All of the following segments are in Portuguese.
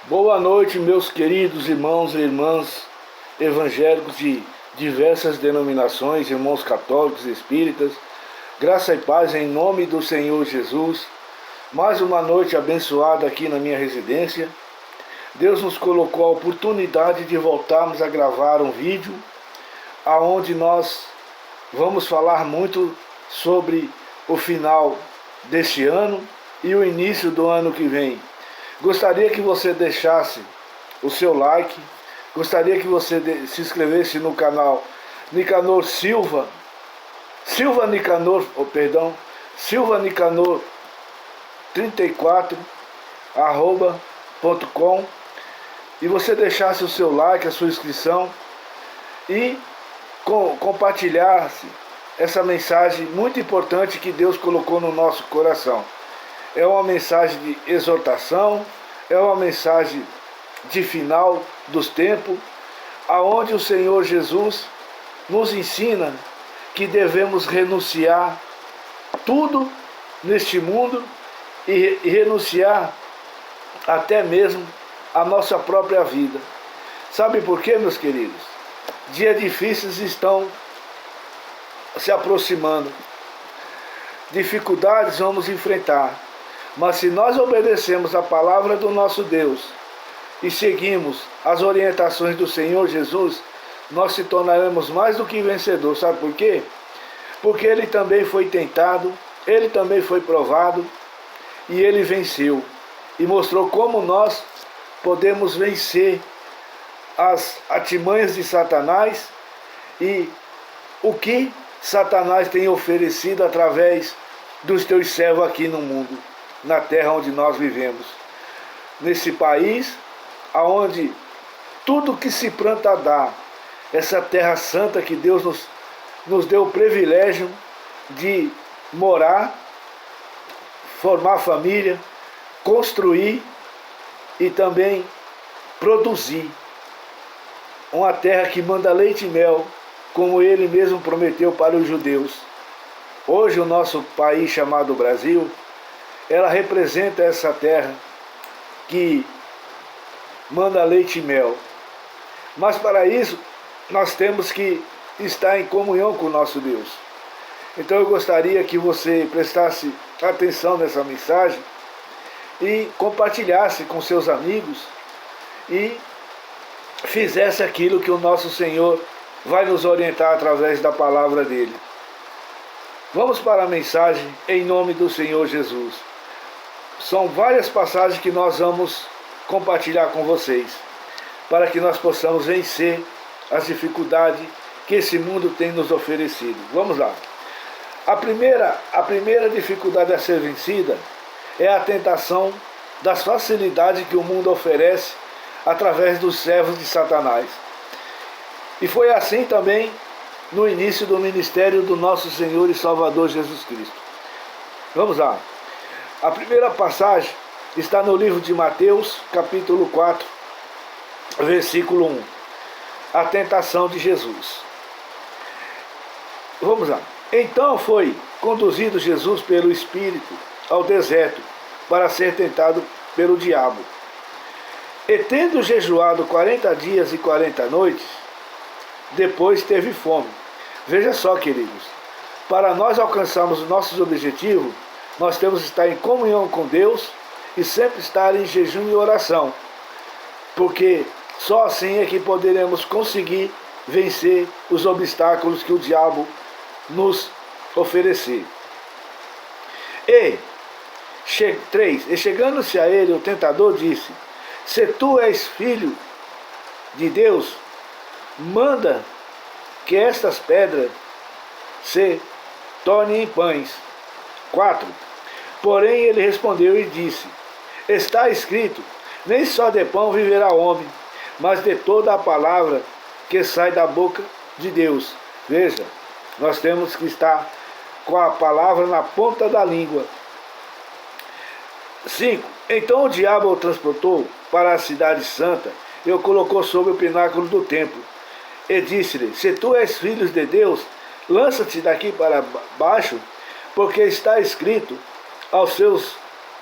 Boa noite, meus queridos irmãos e irmãs evangélicos de diversas denominações, irmãos católicos e espíritas. Graça e paz em nome do Senhor Jesus. Mais uma noite abençoada aqui na minha residência. Deus nos colocou a oportunidade de voltarmos a gravar um vídeo aonde nós vamos falar muito sobre o final deste ano e o início do ano que vem. Gostaria que você deixasse o seu like, gostaria que você se inscrevesse no canal Nicanor Silva, Silva Nicanor 34, @.com, e você deixasse o seu like, a sua inscrição e compartilhasse essa mensagem muito importante que Deus colocou no nosso coração. É uma mensagem de exortação, é uma mensagem de final dos tempos, aonde o Senhor Jesus nos ensina que devemos renunciar tudo neste mundo e renunciar até mesmo a nossa própria vida. Sabe por quê, meus queridos? Dias difíceis estão se aproximando. Dificuldades vamos enfrentar. Mas se nós obedecemos a palavra do nosso Deus e seguimos as orientações do Senhor Jesus, nós se tornaremos mais do que vencedor. Sabe por quê? Porque ele também foi tentado, ele também foi provado e ele venceu. E mostrou como nós podemos vencer as artimanhas de Satanás e o que Satanás tem oferecido através dos teus servos aqui no mundo, na terra onde nós vivemos. Nesse país, onde tudo que se planta dá, essa terra santa que Deus nos deu o privilégio de morar, formar família, construir e também produzir. Uma terra que manda leite e mel, como ele mesmo prometeu para os judeus. Hoje o nosso país chamado Brasil, ela representa essa terra que manda leite e mel. Mas para isso, nós temos que estar em comunhão com o nosso Deus. Então eu gostaria que você prestasse atenção nessa mensagem e compartilhasse com seus amigos e fizesse aquilo que o nosso Senhor vai nos orientar através da palavra dele. Vamos para a mensagem em nome do Senhor Jesus. São várias passagens que nós vamos compartilhar com vocês, para que nós possamos vencer as dificuldades que esse mundo tem nos oferecido. Vamos lá. A primeira dificuldade a ser vencida é a tentação das facilidades que o mundo oferece através dos servos de Satanás. E foi assim também no início do ministério do nosso Senhor e Salvador Jesus Cristo. Vamos lá. A primeira passagem está no livro de Mateus, capítulo 4, versículo 1. A tentação de Jesus. Vamos lá. Então foi conduzido Jesus pelo Espírito ao deserto para ser tentado pelo diabo. E tendo jejuado 40 dias e 40 noites, depois teve fome. Veja só, queridos, para nós alcançarmos os nossos objetivos, nós temos que estar em comunhão com Deus e sempre estar em jejum e oração, porque só assim é que poderemos conseguir vencer os obstáculos que o diabo nos oferecer. E 3. E chegando-se a ele, o tentador disse: se tu és filho de Deus, manda que estas pedras se tornem em pães. 4. Porém ele respondeu e disse: está escrito, nem só de pão viverá o homem, mas de toda a palavra que sai da boca de Deus. Veja, nós temos que estar com a palavra na ponta da língua. 5. Então o diabo o transportou para a cidade santa e o colocou sobre o pináculo do templo. E disse-lhe: se tu és filho de Deus, lança-te daqui para baixo, porque está escrito, aos seus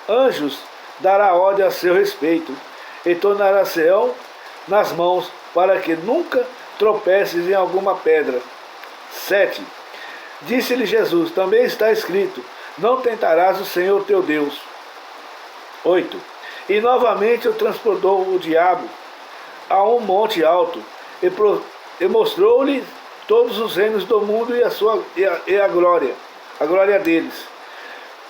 anjos dará ordem a seu respeito, e tornar-se-ão nas mãos, para que nunca tropeces em alguma pedra. 7. Disse-lhe Jesus, também está escrito, não tentarás o Senhor teu Deus. 8. E novamente o transportou o diabo a um monte alto, e mostrou-lhe todos os reinos do mundo e a glória deles.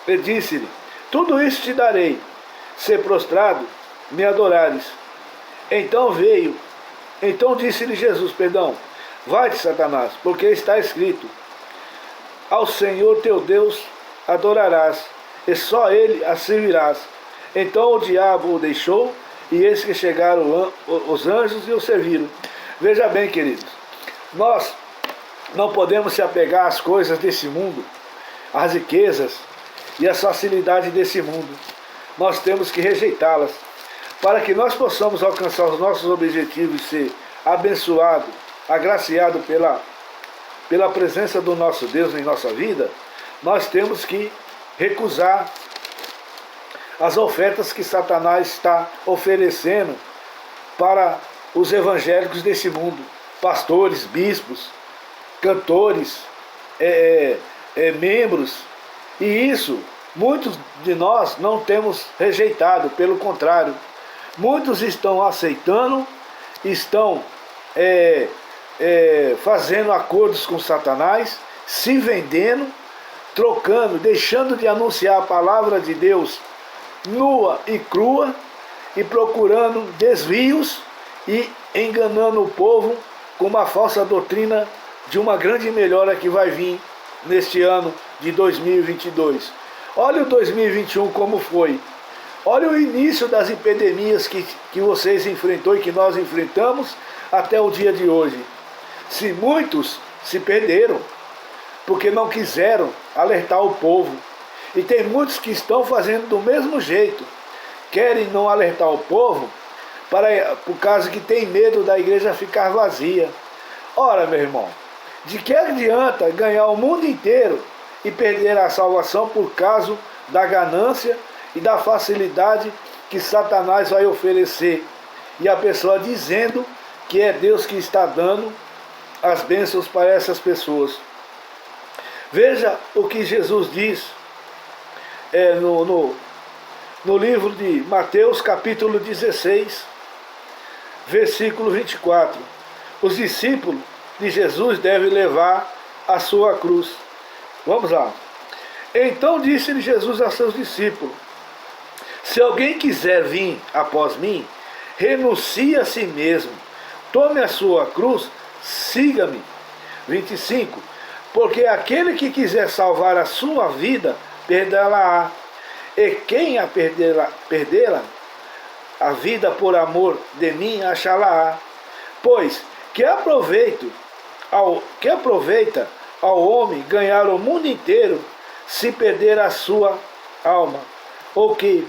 E disse-lhe, tudo isso te darei, se prostrado me adorares. Então disse-lhe Jesus, vai-te, Satanás, porque está escrito, ao Senhor teu Deus adorarás, e só ele a servirás. Então o diabo o deixou, e eis que chegaram os anjos e o serviram. Veja bem, queridos, nós não podemos se apegar às coisas desse mundo, às riquezas e às facilidades desse mundo. Nós temos que rejeitá-las, para que nós possamos alcançar os nossos objetivos e ser abençoado, agraciado pela presença do nosso Deus em nossa vida. Nós temos que recusar as ofertas que Satanás está oferecendo para os evangélicos desse mundo, pastores, bispos, cantores, membros, e isso muitos de nós não temos rejeitado, pelo contrário, muitos estão aceitando, estão fazendo acordos com Satanás, se vendendo, trocando, deixando de anunciar a palavra de Deus nua e crua, e procurando desvios e enganando o povo com uma falsa doutrina de uma grande melhora que vai vir neste ano de 2022. Olha o 2021 como foi. Olha o início das epidemias que vocês enfrentou e que nós enfrentamos até o dia de hoje. Se muitos se perderam, porque não quiseram alertar o povo. E tem muitos que estão fazendo do mesmo jeito. Querem não alertar o povo, por causa que tem medo da igreja ficar vazia. Ora, meu irmão, de que adianta ganhar o mundo inteiro e perder a salvação por causa da ganância e da facilidade que Satanás vai oferecer? E a pessoa dizendo que é Deus que está dando as bênçãos para essas pessoas. Veja o que Jesus diz no livro de Mateus, capítulo 16, versículo 24. Os discípulos de Jesus devem levar a sua cruz. Vamos lá. Então disse-lhe Jesus a seus discípulos, se alguém quiser vir após mim, renuncie a si mesmo, tome a sua cruz, siga-me. 25. Porque aquele que quiser salvar a sua vida, perdê-la-á. E quem a perdê-la, a vida por amor de mim, achá-la-á. Pois que aproveita ao homem ganhar o mundo inteiro, se perder a sua alma? Ou que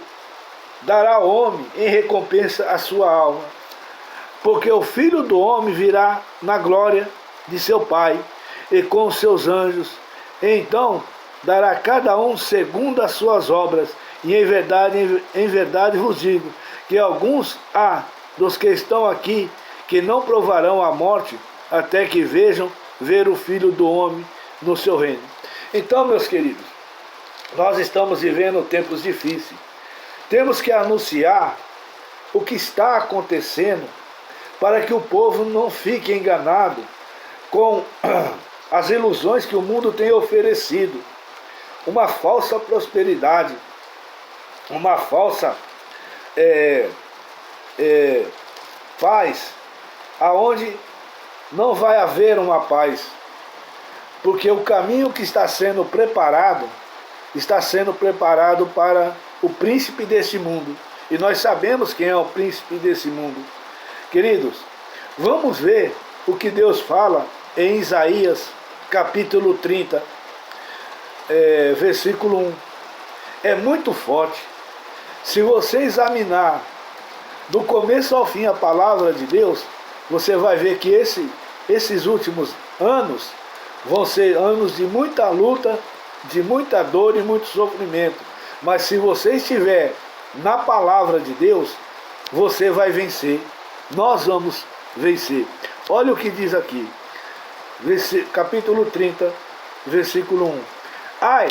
dará ao homem em recompensa a sua alma? Porque o Filho do Homem virá na glória de seu Pai e com os seus anjos. Então dará a cada um segundo as suas obras. E em verdade vos digo que alguns há dos que estão aqui que não provarão a morte até que vejam ver o Filho do Homem no seu reino. Então, meus queridos, nós estamos vivendo tempos difíceis. Temos que anunciar o que está acontecendo para que o povo não fique enganado com as ilusões que o mundo tem oferecido. Uma falsa prosperidade, uma falsa paz, aonde não vai haver uma paz, porque o caminho que está sendo preparado para o príncipe deste mundo, e nós sabemos quem é o príncipe desse mundo. Queridos, vamos ver o que Deus fala em Isaías capítulo 30, versículo 1. É muito forte. Se você examinar do começo ao fim a palavra de Deus, você vai ver que esses últimos anos vão ser anos de muita luta, de muita dor e muito sofrimento. Mas se você estiver na palavra de Deus, você vai vencer. Nós vamos vencer. Olha o que diz aqui. Capítulo 30, versículo 1. Ai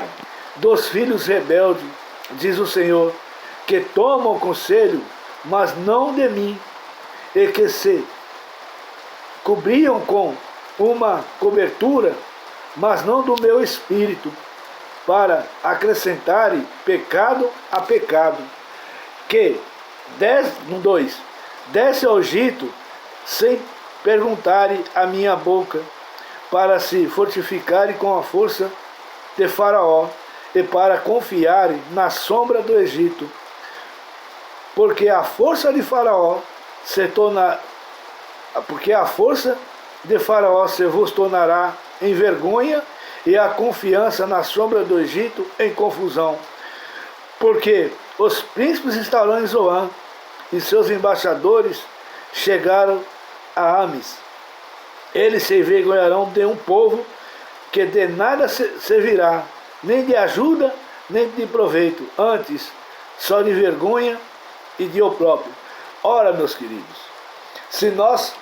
dos filhos rebeldes, diz o Senhor, que tomam conselho, mas não de mim, e que se cobriam com uma cobertura, mas não do meu espírito, para acrescentarem pecado a pecado, que 2 desce ao Egito sem perguntarem a minha boca, para se fortificarem com a força de Faraó e para confiarem na sombra do Egito, porque a força de Faraó se vos tornará em vergonha, e a confiança na sombra do Egito em confusão. Porque os príncipes estarão em Zoan, e seus embaixadores chegaram a Ames. Eles se envergonharão de um povo que de nada servirá, nem de ajuda, nem de proveito, antes só de vergonha e de opróbrio. Ora, meus queridos, se nós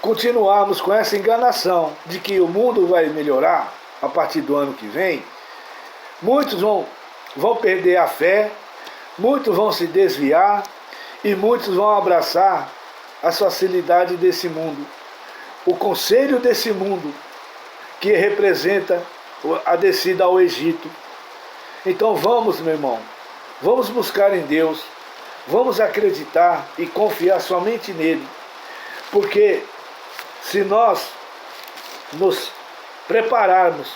continuarmos com essa enganação de que o mundo vai melhorar a partir do ano que vem, muitos vão perder a fé, muitos vão se desviar e muitos vão abraçar as facilidades desse mundo, o conselho desse mundo, que representa a descida ao Egito. Então vamos, meu irmão, vamos buscar em Deus, vamos acreditar e confiar somente nele, porque se nós nos prepararmos,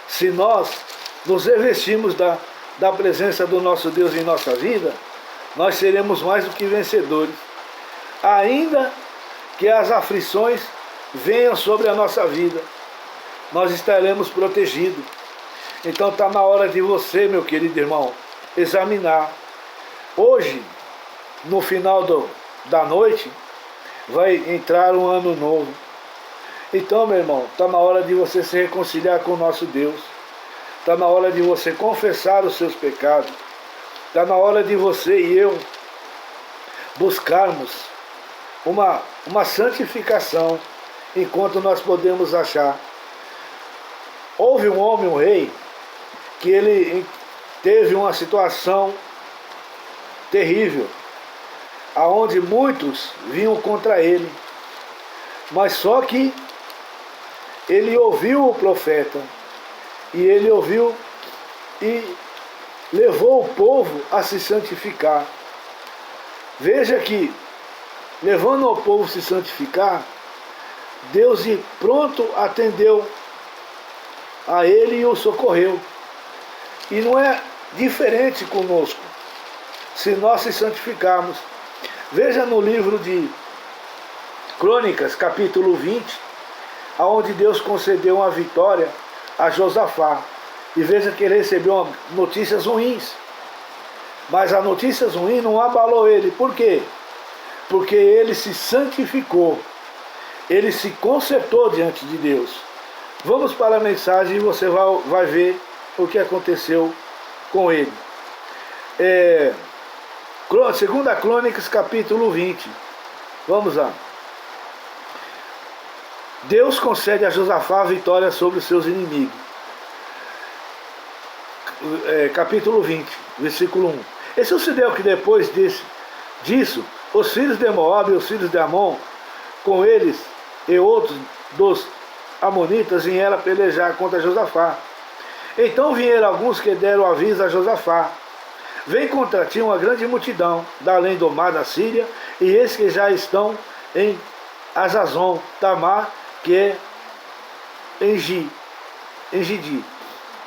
se nós nos revestirmos da presença do nosso Deus em nossa vida, nós seremos mais do que vencedores. Ainda que as aflições venham sobre a nossa vida, nós estaremos protegidos. Então está na hora de você, meu querido irmão, examinar. Hoje, no final da noite, vai entrar um ano novo. Então, meu irmão, está na hora de você se reconciliar com o nosso Deus. Está na hora de você confessar os seus pecados. Está na hora de você e eu buscarmos uma santificação enquanto nós podemos achar. Houve um homem, um rei, que ele teve uma situação terrível, aonde muitos vinham contra ele, mas só que ele ouviu o profeta, e ele ouviu e levou o povo a se santificar. Veja que, levando o povo a se santificar, Deus de pronto atendeu a ele e o socorreu. E não é diferente conosco, se nós se santificarmos. Veja no livro de Crônicas, capítulo 20, onde Deus concedeu uma vitória a Josafá. E veja que ele recebeu notícias ruins. Mas a notícia ruim não abalou ele. Por quê? Porque ele se santificou. Ele se consertou diante de Deus. Vamos para a mensagem e você vai ver o que aconteceu com ele. 2 Crônicas, capítulo 20. Vamos lá. Deus concede a Josafá a vitória sobre os seus inimigos. Capítulo 20, versículo 1. E sucedeu que depois disso, os filhos de Moabe e os filhos de Amon, com eles e outros dos amonitas, vieram pelejar contra Josafá. Então vieram alguns que deram aviso a Josafá: vem contra ti uma grande multidão da além do mar da Síria, e eis que já estão em Azazon Tamar, que é em Gidi.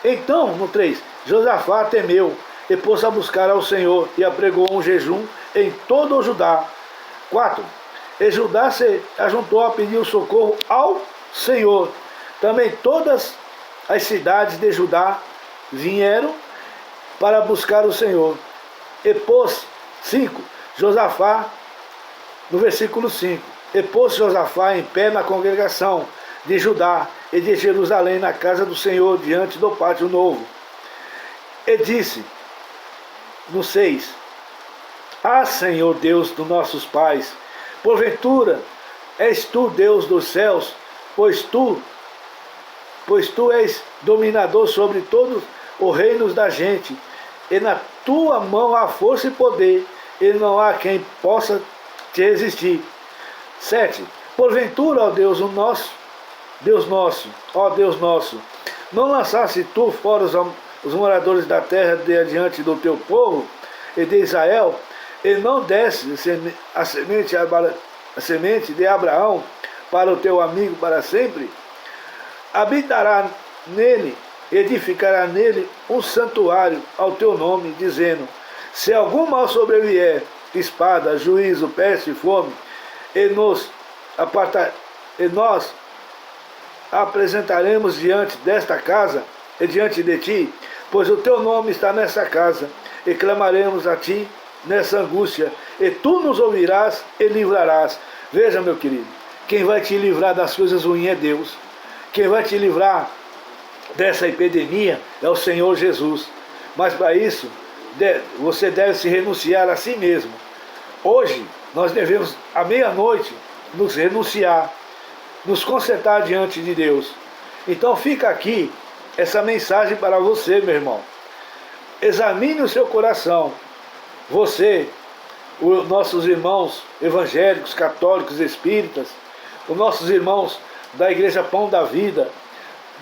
Então, no 3, Josafá temeu e pôs a buscar ao Senhor, e apregou um jejum em todo o Judá. 4. E Judá se ajuntou a pedir o socorro ao Senhor. Também todas as cidades de Judá vieram para buscar o Senhor. E pôs 5. Josafá, no versículo 5. E pôs Josafá em pé na congregação de Judá e de Jerusalém, na casa do Senhor, diante do pátio novo. E disse, no 6, Ah, Senhor Deus dos nossos pais, porventura és tu Deus dos céus, pois tu és dominador sobre todos os reinos da gente, e na tua mão há força e poder, e não há quem possa te resistir. 7. Porventura, ó Deus, ó Deus nosso, não lançasse tu fora os moradores da terra diante do teu povo e de Israel, e não desse a semente de Abraão para o teu amigo para sempre? Habitará nele, edificará nele um santuário ao teu nome, dizendo: se algum mal sobrevier, espada, juízo, peste e fome, e nós apresentaremos diante desta casa e diante de ti, pois o teu nome está nessa casa, e clamaremos a ti nessa angústia, e tu nos ouvirás e livrarás. Veja, meu querido, quem vai te livrar das coisas ruins é Deus. Quem vai te livrar dessa epidemia é o Senhor Jesus. Mas para isso, você deve se renunciar a si mesmo. Hoje, nós devemos, à meia-noite, nos renunciar, nos consertar diante de Deus. Então fica aqui essa mensagem para você, meu irmão. Examine o seu coração. Você, os nossos irmãos evangélicos, católicos, espíritas, os nossos irmãos da Igreja Pão da Vida,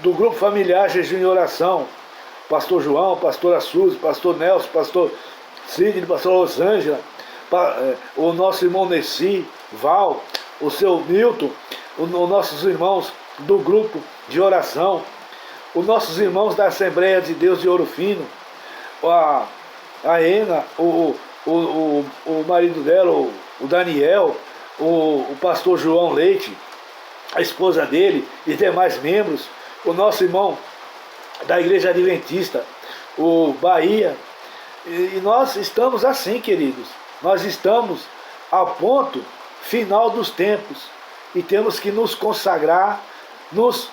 do Grupo Familiar Jejum e Oração, Pastor João, Pastora Suzy, Pastor Nelson, Pastor Sidney, Pastor Rosângela, o nosso irmão Nessi, Val, o seu Milton, os nossos irmãos do Grupo de Oração, os nossos irmãos da Assembleia de Deus de Ouro Fino, a Ena, o marido dela, o Daniel, o pastor João Leite, a esposa dele e demais membros, o nosso irmão da Igreja Adventista, o Bahia. E nós estamos assim, queridos. Nós estamos ao ponto final dos tempos e temos que nos consagrar, nos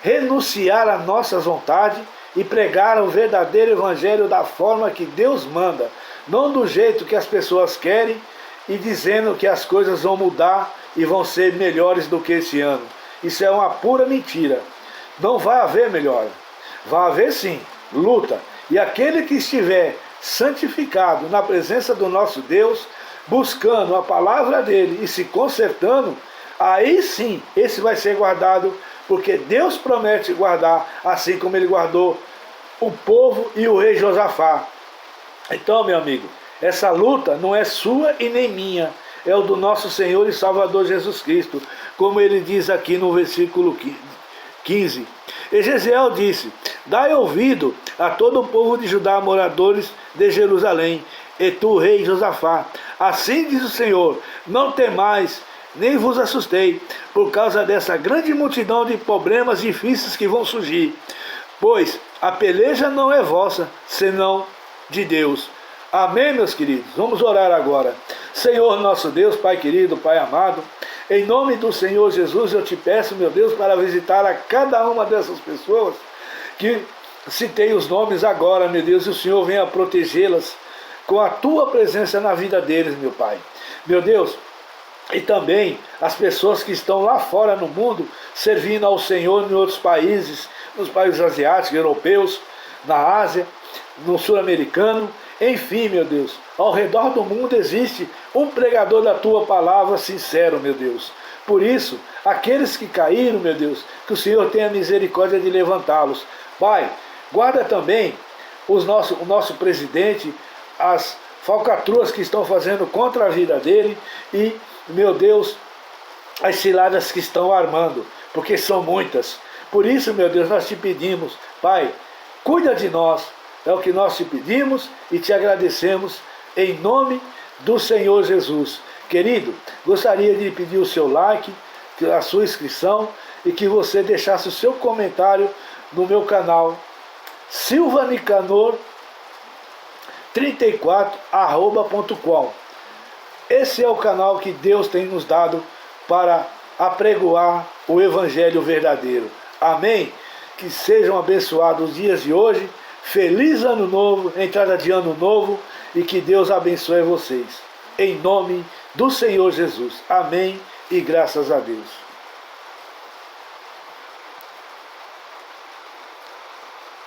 renunciar à nossa vontade e pregar o verdadeiro evangelho da forma que Deus manda, não do jeito que as pessoas querem e dizendo que as coisas vão mudar e vão ser melhores do que esse ano. Isso é uma pura mentira. Não vai haver melhora. Vai haver sim luta. E aquele que estiver santificado na presença do nosso Deus, buscando a palavra dele e se consertando, aí sim, esse vai ser guardado, porque Deus promete guardar, assim como ele guardou o povo e o rei Josafá. Então, meu amigo, essa luta não é sua e nem minha, é o do nosso Senhor e Salvador Jesus Cristo, como ele diz aqui no versículo 15. E Jezeel disse: dai ouvido a todo o povo de Judá, moradores de Jerusalém, e tu, rei Josafá, assim diz o Senhor: não temais, nem vos assustei, por causa dessa grande multidão de problemas difíceis que vão surgir, pois a peleja não é vossa, senão de Deus. Amém, meus queridos? Vamos orar agora. Senhor nosso Deus, Pai querido, Pai amado, em nome do Senhor Jesus, eu te peço, meu Deus, para visitar a cada uma dessas pessoas que citei os nomes agora, meu Deus, e o Senhor venha protegê-las com a tua presença na vida deles, meu Pai. Meu Deus, e também as pessoas que estão lá fora no mundo, servindo ao Senhor em outros países, nos países asiáticos, europeus, na Ásia, no sul-americano, enfim, meu Deus, ao redor do mundo existe um pregador da tua palavra sincero, meu Deus. Por isso, aqueles que caíram, meu Deus, que o Senhor tenha misericórdia de levantá-los. Pai, guarda também o nosso presidente, as falcatruas que estão fazendo contra a vida dele e, meu Deus, as ciladas que estão armando, porque são muitas. Por isso, meu Deus, nós te pedimos, Pai, cuida de nós. É o que nós te pedimos e te agradecemos em nome do Senhor Jesus. Querido, gostaria de pedir o seu like, a sua inscrição e que você deixasse o seu comentário no meu canal silvanicanor34@com. Esse é o canal que Deus tem nos dado para apregoar o evangelho verdadeiro. Amém? Que sejam abençoados os dias de hoje. Feliz ano novo, entrada de ano novo, e que Deus abençoe vocês. em nome do Senhor Jesus. Amém e graças a Deus.